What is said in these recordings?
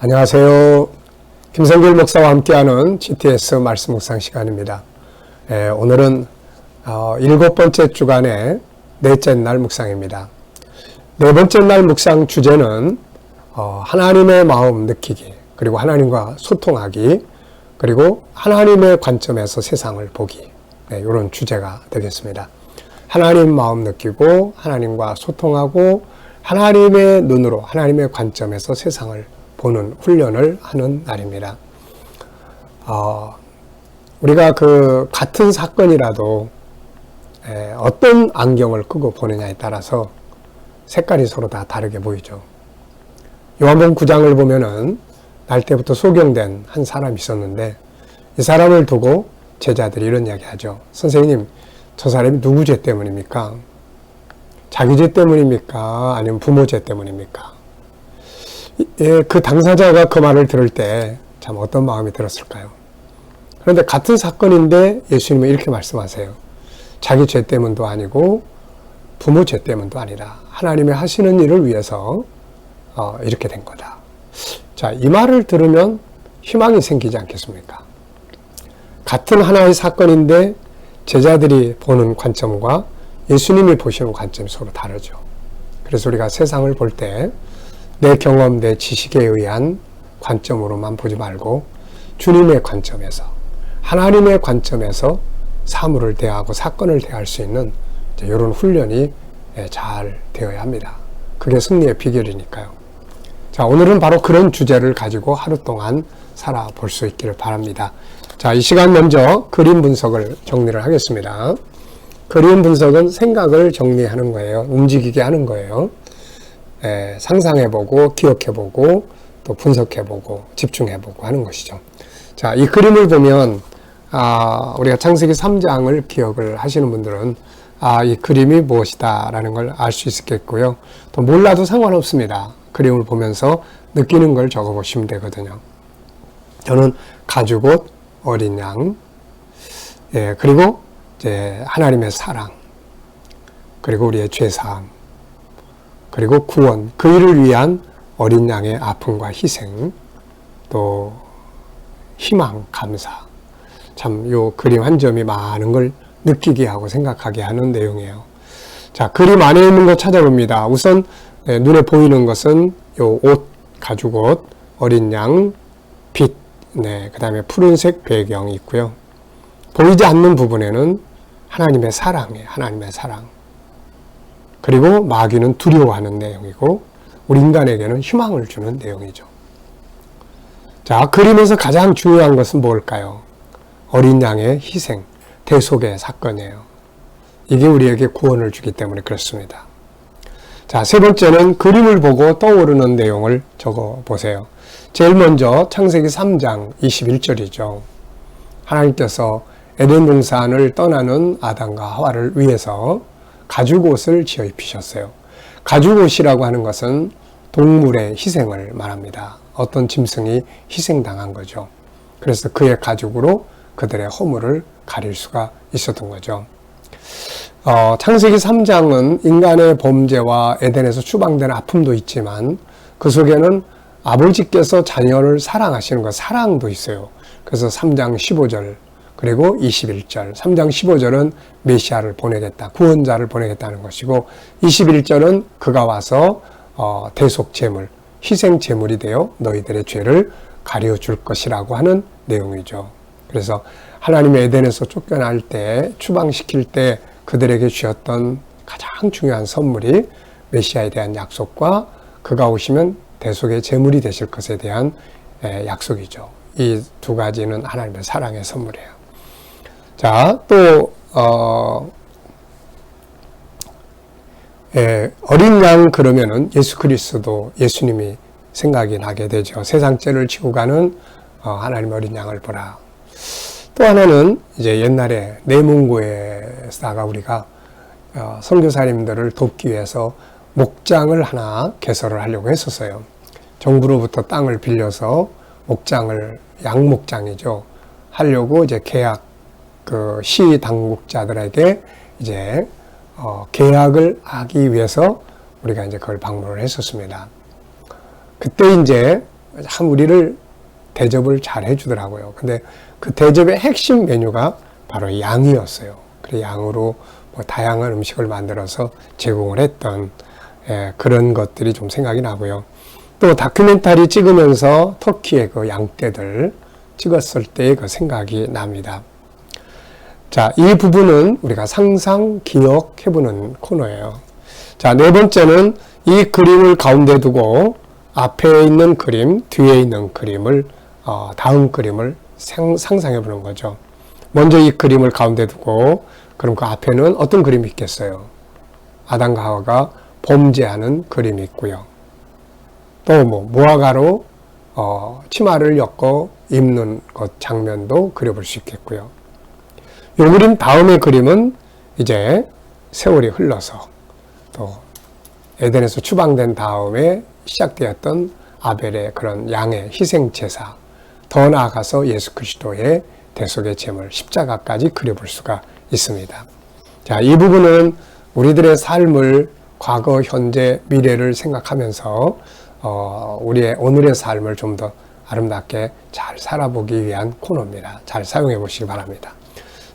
안녕하세요. 김성길 목사와 함께하는 GTS 말씀 묵상 시간입니다. 오늘은 7번째 주간의 넷째 날 묵상입니다. 네 번째 날 묵상 주제는 하나님의 마음 느끼기, 그리고 하나님과 소통하기, 그리고 하나님의 관점에서 세상을 보기, 이런 주제가 되겠습니다. 하나님 마음 느끼고 하나님과 소통하고 하나님의 눈으로, 하나님의 관점에서 세상을 보는 훈련을 하는 날입니다. 우리가 같은 사건이라도 어떤 안경을 끄고 보느냐에 따라서 색깔이 서로 다 다르게 보이죠. 요한복음 9장을 보면은 날 때부터 소경된 한 사람이 있었는데, 이 사람을 두고 제자들이 이런 이야기 하죠. 선생님, 저 사람이 누구 죄 때문입니까? 자기 죄 때문입니까? 아니면 부모 죄 때문입니까? 그 당사자가 그 말을 들을 때 참 어떤 마음이 들었을까요? 그런데 같은 사건인데 예수님은 이렇게 말씀하세요. 자기 죄 때문도 아니고 부모 죄 때문도 아니라 하나님의 하시는 일을 위해서 이렇게 된 거다. 자, 이 말을 들으면 희망이 생기지 않겠습니까? 같은 하나의 사건인데 제자들이 보는 관점과 예수님이 보시는 관점이 서로 다르죠. 그래서 우리가 세상을 볼 때 내 경험, 내 지식에 의한 관점으로만 보지 말고 주님의 관점에서, 하나님의 관점에서 사물을 대하고 사건을 대할 수 있는 이런 훈련이 잘 되어야 합니다. 그게 승리의 비결이니까요. 자, 오늘은 바로 그런 주제를 가지고 하루 동안 살아볼 수 있기를 바랍니다. 자, 이 시간 먼저 그림 분석을 정리를 하겠습니다. 그림 분석은 생각을 정리하는 거예요. 움직이게 하는 거예요. 상상해보고, 기억해보고, 또 분석해보고, 집중해보고 하는 것이죠. 자, 이 그림을 보면, 우리가 창세기 3장을 기억을 하시는 분들은, 이 그림이 무엇이다 라는 걸 알 수 있겠고요. 또 몰라도 상관없습니다. 그림을 보면서 느끼는 걸 적어보시면 되거든요. 저는 가죽옷, 어린 양, 그리고 이제 하나님의 사랑, 그리고 우리의 죄사함, 그리고 구원, 그 일을 위한 어린 양의 아픔과 희생, 또 희망, 감사. 참 요 그림 한 점이 많은 걸 느끼게 하고 생각하게 하는 내용이에요. 자, 그림 안에 있는 거 찾아봅니다. 우선 눈에 보이는 것은 요 옷, 가죽옷, 어린 양, 빛, 그 다음에 푸른색 배경이 있고요. 보이지 않는 부분에는 하나님의 사랑이에요. 하나님의 사랑. 그리고 마귀는 두려워하는 내용이고, 우리 인간에게는 희망을 주는 내용이죠. 자, 그림에서 가장 중요한 것은 뭘까요? 어린 양의 희생, 대속의 사건이에요. 이게 우리에게 구원을 주기 때문에 그렇습니다. 자, 세 번째는 그림을 보고 떠오르는 내용을 적어 보세요. 제일 먼저 창세기 3장 21절이죠. 하나님께서 에덴 동산을 떠나는 아담과 하와를 위해서 가죽옷을 지어 입히셨어요. 가죽옷이라고 하는 것은 동물의 희생을 말합니다. 어떤 짐승이 희생당한 거죠. 그래서 그의 가죽으로 그들의 허물을 가릴 수가 있었던 거죠. 창세기 3장은 인간의 범죄와 에덴에서 추방된 아픔도 있지만 그 속에는 아버지께서 자녀를 사랑하시는 것, 사랑도 있어요. 그래서 3장 15절 그리고 21절, 3장 15절은 메시아를 보내겠다, 구원자를 보내겠다는 것이고, 21절은 그가 와서 대속 제물, 희생 제물이 되어 너희들의 죄를 가려줄 것이라고 하는 내용이죠. 그래서 하나님의 에덴에서 쫓겨날 때, 추방시킬 때 그들에게 주셨던 가장 중요한 선물이 메시아에 대한 약속과 그가 오시면 대속의 제물이 되실 것에 대한 약속이죠. 이 두 가지는 하나님의 사랑의 선물이에요. 자, 또 어린 양 그러면은 예수 그리스도, 예수님이 생각이 나게 되죠. 세상 죄를 지고 가는 하나님 어린 양을 보라. 또 하나는 이제 옛날에 내문고에다가 우리가 선교사님들을 돕기 위해서 목장을 하나 개설을 하려고 했었어요. 정부로부터 땅을 빌려서 목장을, 양목장이죠, 하려고 이제 계약, 시 당국자들에게 이제 계약을 하기 위해서 우리가 이제 그걸 방문을 했었습니다. 그때 이제 참 우리를 대접을 잘 해주더라고요. 근데 그 대접의 핵심 메뉴가 바로 양이었어요. 그래서 양으로 뭐 다양한 음식을 만들어서 제공을 했던 그런 것들이 좀 생각이 나고요. 또 다큐멘터리 찍으면서 터키의 그 양떼들 찍었을 때의 그 생각이 납니다. 자, 이 부분은 우리가 상상 기억해보는 코너예요. 자, 네 번째는 이 그림을 가운데 두고 앞에 있는 그림, 뒤에 있는 그림을 다음 그림을 상상해보는 거죠. 먼저 이 그림을 가운데 두고 그럼 그 앞에는 어떤 그림이 있겠어요? 아담과 하와가 범죄하는 그림이 있고요. 또 무화과로 치마를 엮어 입는 것 장면도 그려볼 수 있겠고요. 이 그림 다음의 그림은 이제 세월이 흘러서 또 에덴에서 추방된 다음에 시작되었던 아벨의 그런 양의 희생제사, 더 나아가서 예수 그리스도의 대속의 제물 십자가까지 그려볼 수가 있습니다. 자, 이 부분은 우리들의 삶을 과거, 현재, 미래를 생각하면서 우리의 오늘의 삶을 좀 더 아름답게 잘 살아보기 위한 코너입니다. 잘 사용해 보시기 바랍니다.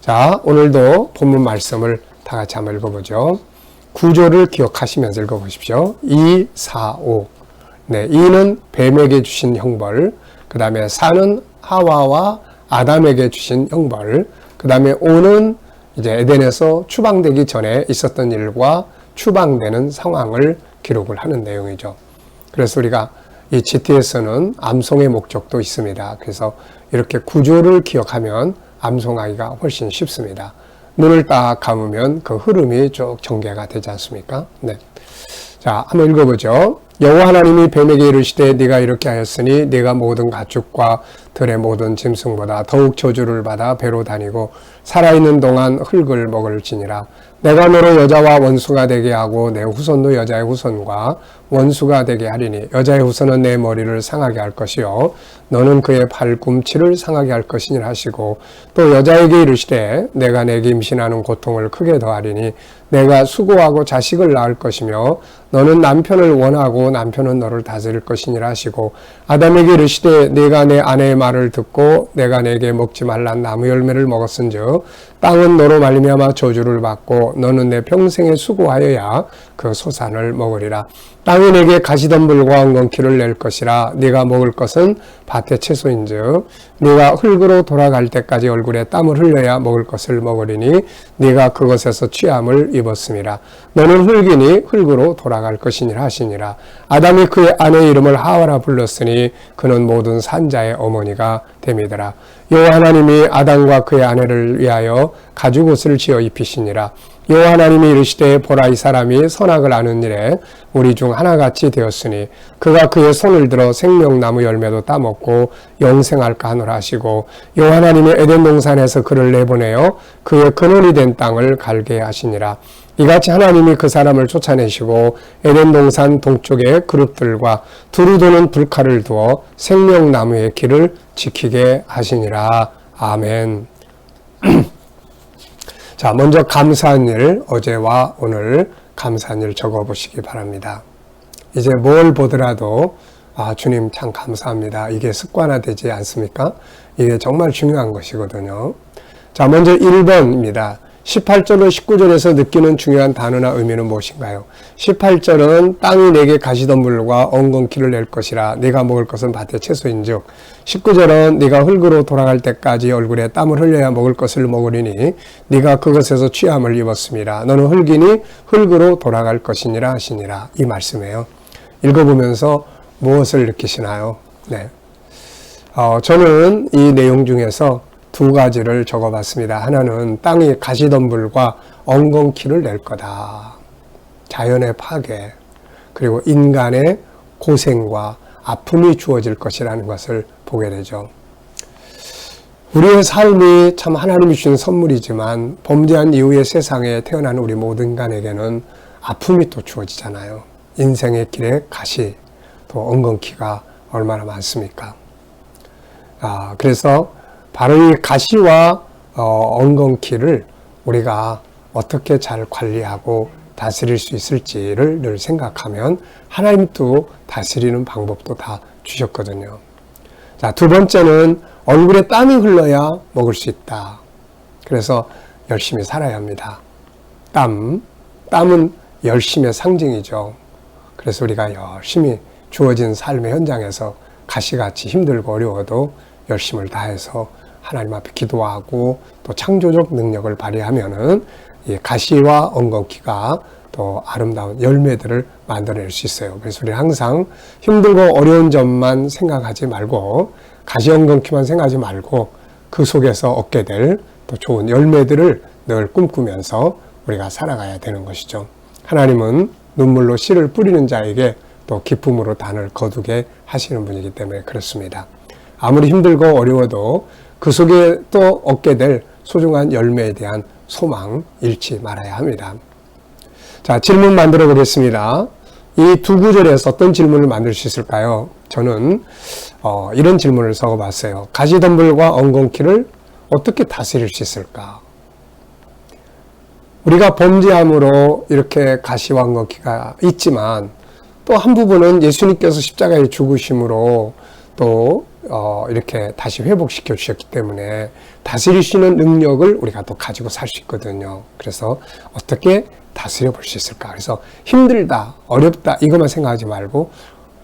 자, 오늘도 본문 말씀을 다 같이 한번 읽어보죠. 구조를 기억하시면서 읽어보십시오. 2, 4, 5. 네, 2는 뱀에게 주신 형벌, 그 다음에 4는 하와와 아담에게 주신 형벌, 그 다음에 5는 이제 에덴에서 추방되기 전에 있었던 일과 추방되는 상황을 기록을 하는 내용이죠. 그래서 우리가 이 GT에서는 암송의 목적도 있습니다. 그래서 이렇게 구조를 기억하면 암송하기가 훨씬 쉽습니다. 눈을 딱 감으면 그 흐름이 쭉 전개가 되지 않습니까? 네. 자, 한번 읽어보죠. 여호와 하나님이 뱀에게 이르시되 네가 이렇게 하였으니 네가 모든 가축과 들의 모든 짐승보다 더욱 저주를 받아 배로 다니고 살아있는 동안 흙을 먹을지니라. 내가 너로 여자와 원수가 되게 하고 내 후손도 여자의 후손과 원수가 되게 하리니 여자의 후손은 내 머리를 상하게 할 것이요 너는 그의 발꿈치를 상하게 할 것이니라 하시고 또 여자에게 이르시되 내가 내게 임신하는 고통을 크게 더하리니 내가 수고하고 자식을 낳을 것이며 너는 남편을 원하고 남편은 너를 다스릴 것이니라 하시고 아담에게 이르시되 네가 내 아내의 말을 듣고 내가 내게 먹지 말란 나무 열매를 먹었은즉 땅은 너로 말미암아 저주를 받고 너는 내 평생에 수고하여야 그 소산을 먹으리라. 땅이 내게 가시덤불과 엉겅퀴를 낼 것이라. 네가 먹을 것은 밭의 채소인즉 네가 흙으로 돌아갈 때까지 얼굴에 땀을 흘려야 먹을 것을 먹으리니 네가 그것에서 취함을 입었음이라. 너는 흙이니 흙으로 돌아갈 것이니라 하시니라. 아담이 그의 아내의 이름을 하와라 불렀으니 그는 모든 산자의 어머니가 됨이더라. 여호와 하나님이 아담과 그의 아내를 위하여 가죽 옷을 지어 입히시니라. 여호와 하나님이 이르시되 보라 이 사람이 선악을 아는 일에 우리 중 하나같이 되었으니 그가 그의 손을 들어 생명나무 열매도 따먹고 영생할까 하노라 하시고 여호와 하나님이 에덴 동산에서 그를 내보내어 그의 근원이 된 땅을 갈게 하시니라. 이같이 하나님이 그 사람을 쫓아내시고 에덴 동산 동쪽에 그룹들과 두루 도는 불칼을 두어 생명나무의 길을 지키게 하시니라. 아멘. 자, 먼저 감사한 일, 어제와 오늘 감사한 일 적어보시기 바랍니다. 이제 뭘 보더라도 주님 참 감사합니다. 이게 습관화되지 않습니까? 이게 정말 중요한 것이거든요. 자, 먼저 1번입니다. 18절로 19절에서 느끼는 중요한 단어나 의미는 무엇인가요? 18절은 땅이 내게 가시덤불과 엉겅퀴를 낼 것이라 네가 먹을 것은 밭의 채소인즉 19절은 네가 흙으로 돌아갈 때까지 얼굴에 땀을 흘려야 먹을 것을 먹으리니 네가 그것에서 취함을 입었습니다. 너는 흙이니 흙으로 돌아갈 것이니라 하시니라. 이 말씀이에요. 읽어보면서 무엇을 느끼시나요? 네. 저는 이 내용 중에서 두 가지를 적어봤습니다. 하나는 땅이 가시덤불과 엉겅퀴를 낼 거다. 자연의 파괴, 그리고 인간의 고생과 아픔이 주어질 것이라는 것을 보게 되죠. 우리의 삶이 참 하나님이 주신 선물이지만 범죄한 이후의 세상에 태어난 우리 모든 인간에게는 아픔이 또 주어지잖아요. 인생의 길에 가시, 또 엉겅퀴가 얼마나 많습니까? 그래서 바로 이 가시와 엉겅퀴를 우리가 어떻게 잘 관리하고 다스릴 수 있을지를 늘 생각하면 하나님도 다스리는 방법도 다 주셨거든요. 자, 두 번째는 얼굴에 땀이 흘러야 먹을 수 있다. 그래서 열심히 살아야 합니다. 땀은 열심의 상징이죠. 그래서 우리가 열심히 주어진 삶의 현장에서 가시같이 힘들고 어려워도 열심을 다해서 하나님 앞에 기도하고 또 창조적 능력을 발휘하면은 이 가시와 엉겅퀴가 또 아름다운 열매들을 만들어낼 수 있어요. 그래서 우리는 항상 힘들고 어려운 점만 생각하지 말고 가시 엉겅퀴만 생각하지 말고 그 속에서 얻게 될 또 좋은 열매들을 늘 꿈꾸면서 우리가 살아가야 되는 것이죠. 하나님은 눈물로 씨를 뿌리는 자에게 또 기쁨으로 단을 거두게 하시는 분이기 때문에 그렇습니다. 아무리 힘들고 어려워도 그 속에 또 얻게 될 소중한 열매에 대한 소망 잃지 말아야 합니다. 자, 질문 만들어 보겠습니다. 이 두 구절에서 어떤 질문을 만들 수 있을까요? 저는 이런 질문을 적어봤어요. 가시덤불과 엉겅퀴를 어떻게 다스릴 수 있을까? 우리가 범죄함으로 이렇게 가시와 엉겅퀴가 있지만 또 한 부분은 예수님께서 십자가에 죽으심으로 또 이렇게 다시 회복시켜 주셨기 때문에 다스릴 수 있는 능력을 우리가 또 가지고 살 수 있거든요. 그래서 어떻게 다스려 볼 수 있을까? 그래서 힘들다, 어렵다 이것만 생각하지 말고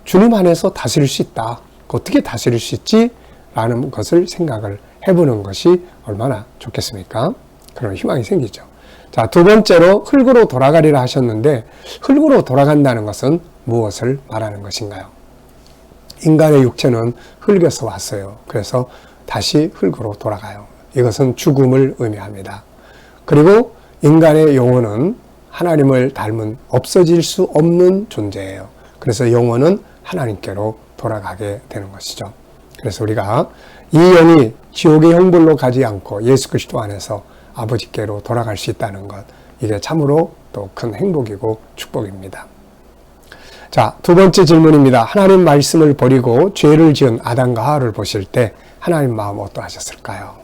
주님 안에서 다스릴 수 있다. 어떻게 다스릴 수 있지? 라는 것을 생각을 해보는 것이 얼마나 좋겠습니까? 그런 희망이 생기죠. 자, 두 번째로 흙으로 돌아가리라 하셨는데 흙으로 돌아간다는 것은 무엇을 말하는 것인가요? 인간의 육체는 흙에서 왔어요. 그래서 다시 흙으로 돌아가요. 이것은 죽음을 의미합니다. 그리고 인간의 영혼은 하나님을 닮은 없어질 수 없는 존재예요. 그래서 영혼은 하나님께로 돌아가게 되는 것이죠. 그래서 우리가 이 영이 지옥의 형벌로 가지 않고 예수 그리스도 안에서 아버지께로 돌아갈 수 있다는 것, 이게 참으로 또 큰 행복이고 축복입니다. 자, 두 번째 질문입니다. 하나님 말씀을 버리고 죄를 지은 아담과 하와를 보실 때 하나님 마음 어떠하셨을까요?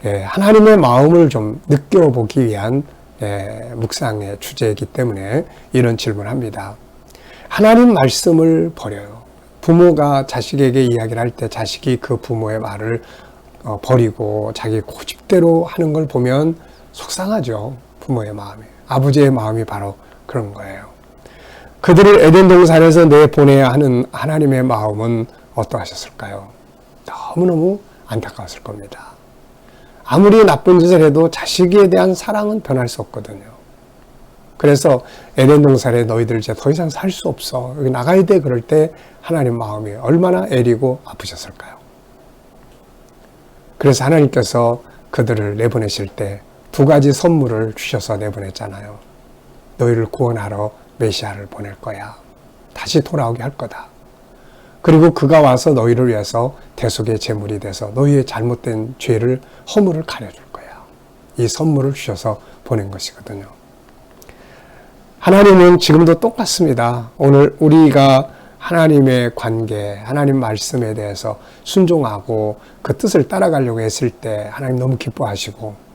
하나님의 마음을 좀 느껴보기 위한 묵상의 주제이기 때문에 이런 질문을 합니다. 하나님 말씀을 버려요. 부모가 자식에게 이야기를 할 때 자식이 그 부모의 말을 버리고 자기 고집대로 하는 걸 보면 속상하죠. 부모의 마음이. 아버지의 마음이 바로 그런 거예요. 그들을 에덴 동산에서 내보내야 하는 하나님의 마음은 어떠하셨을까요? 너무너무 안타까웠을 겁니다. 아무리 나쁜 짓을 해도 자식에 대한 사랑은 변할 수 없거든요. 그래서 에덴 동산에 너희들 이제 더 이상 살 수 없어. 여기 나가야 돼. 그럴 때 하나님 마음이 얼마나 애리고 아프셨을까요? 그래서 하나님께서 그들을 내보내실 때 두 가지 선물을 주셔서 내보냈잖아요. 너희를 구원하러 메시아를 보낼 거야. 다시 돌아오게 할 거다. 그리고 그가 와서 너희를 위해서 대속의 제물이 돼서 너희의 잘못된 죄를 허물을 가려줄 거야. 이 선물을 주셔서 보낸 것이거든요. 하나님은 지금도 똑같습니다. 오늘 우리가 하나님의 관계, 하나님 말씀에 대해서 순종하고 그 뜻을 따라가려고 했을 때 하나님 너무 기뻐하시고,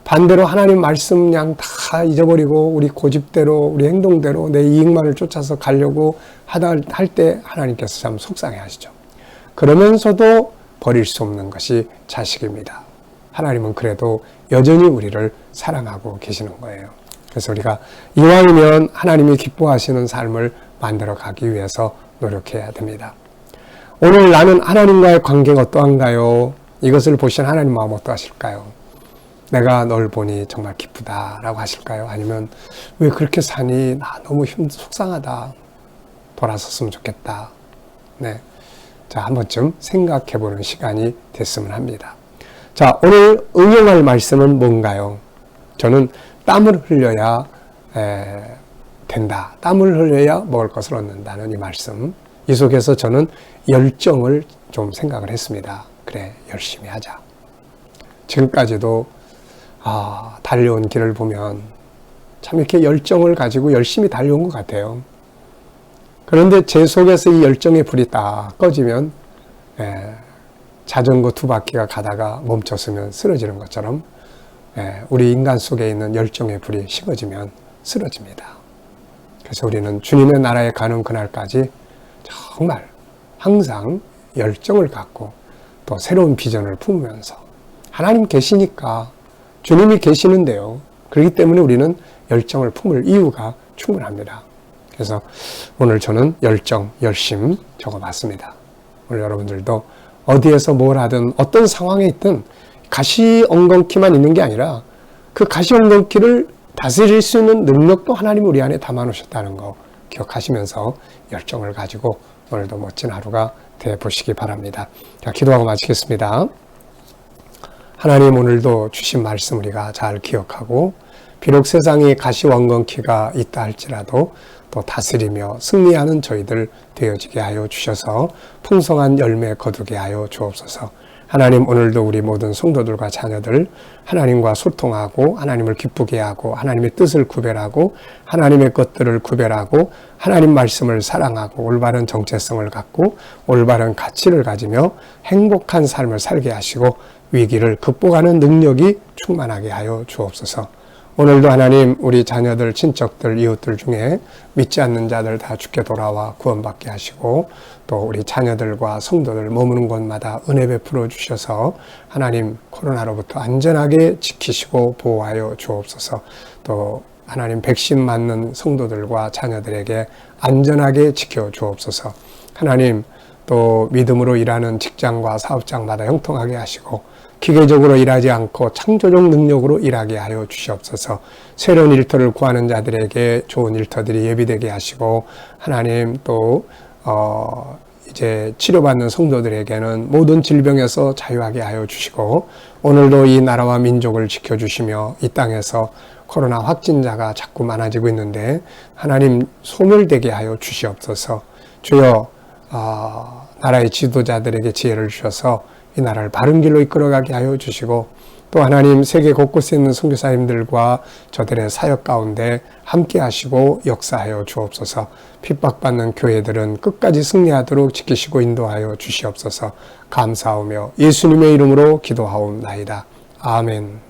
반대로 하나님 말씀 그냥 다 잊어버리고 우리 고집대로 우리 행동대로 내 이익만을 쫓아서 가려고 할 때 하나님께서 참 속상해 하시죠. 그러면서도 버릴 수 없는 것이 자식입니다. 하나님은 그래도 여전히 우리를 사랑하고 계시는 거예요. 그래서 우리가 이왕이면 하나님이 기뻐하시는 삶을 만들어 가기 위해서 노력해야 됩니다. 오늘 나는 하나님과의 관계가 어떠한가요? 이것을 보신 하나님 마음 어떠하실까요? 내가 널 보니 정말 기쁘다라고 하실까요? 아니면 왜 그렇게 사니? 나 너무 속상하다. 돌아섰으면 좋겠다. 네. 자, 한 번쯤 생각해 보는 시간이 됐으면 합니다. 자, 오늘 응용할 말씀은 뭔가요? 저는 땀을 흘려야 된다. 땀을 흘려야 먹을 것을 얻는다는 이 말씀. 이 속에서 저는 열정을 좀 생각을 했습니다. 그래, 열심히 하자. 지금까지도 달려온 길을 보면 참 이렇게 열정을 가지고 열심히 달려온 것 같아요. 그런데 제 속에서 이 열정의 불이 딱 꺼지면 자전거 두 바퀴가 가다가 멈췄으면 쓰러지는 것처럼 우리 인간 속에 있는 열정의 불이 식어지면 쓰러집니다. 그래서 우리는 주님의 나라에 가는 그날까지 정말 항상 열정을 갖고 또 새로운 비전을 품으면서 하나님 계시니까 주님이 계시는데요. 그렇기 때문에 우리는 열정을 품을 이유가 충분합니다. 그래서 오늘 저는 열정, 열심 적어봤습니다. 오늘 여러분들도 어디에서 뭘 하든 어떤 상황에 있든 가시 엉겅퀴만 있는 게 아니라 그 가시 엉겅퀴를 다스릴 수 있는 능력도 하나님이 우리 안에 담아놓으셨다는 거 기억하시면서 열정을 가지고 오늘도 멋진 하루가 되어보시기 바랍니다. 자, 기도하고 마치겠습니다. 하나님, 오늘도 주신 말씀 우리가 잘 기억하고 비록 세상에 가시왕건키가 있다 할지라도 또 다스리며 승리하는 저희들 되어지게 하여 주셔서 풍성한 열매 거두게 하여 주옵소서. 하나님, 오늘도 우리 모든 성도들과 자녀들 하나님과 소통하고 하나님을 기쁘게 하고 하나님의 뜻을 구별하고 하나님의 것들을 구별하고 하나님 말씀을 사랑하고 올바른 정체성을 갖고 올바른 가치를 가지며 행복한 삶을 살게 하시고 위기를 극복하는 능력이 충만하게 하여 주옵소서. 오늘도 하나님, 우리 자녀들, 친척들, 이웃들 중에 믿지 않는 자들 다 주께 돌아와 구원받게 하시고 또 우리 자녀들과 성도들 머무는 곳마다 은혜 베풀어 주셔서 하나님 코로나로부터 안전하게 지키시고 보호하여 주옵소서. 또 하나님 백신 맞는 성도들과 자녀들에게 안전하게 지켜 주옵소서. 하나님, 또 믿음으로 일하는 직장과 사업장마다 형통하게 하시고 기계적으로 일하지 않고 창조적 능력으로 일하게 하여 주시옵소서. 새로운 일터를 구하는 자들에게 좋은 일터들이 예비되게 하시고 하나님 또 이제 치료받는 성도들에게는 모든 질병에서 자유하게 하여 주시고 오늘도 이 나라와 민족을 지켜주시며 이 땅에서 코로나 확진자가 자꾸 많아지고 있는데 하나님 소멸되게 하여 주시옵소서. 주여 나라의 지도자들에게 지혜를 주셔서 이 나라를 바른 길로 이끌어가게 하여 주시고 또 하나님 세계 곳곳에 있는 선교사님들과 저들의 사역 가운데 함께 하시고 역사하여 주옵소서. 핍박받는 교회들은 끝까지 승리하도록 지키시고 인도하여 주시옵소서. 감사하며 예수님의 이름으로 기도하옵나이다. 아멘.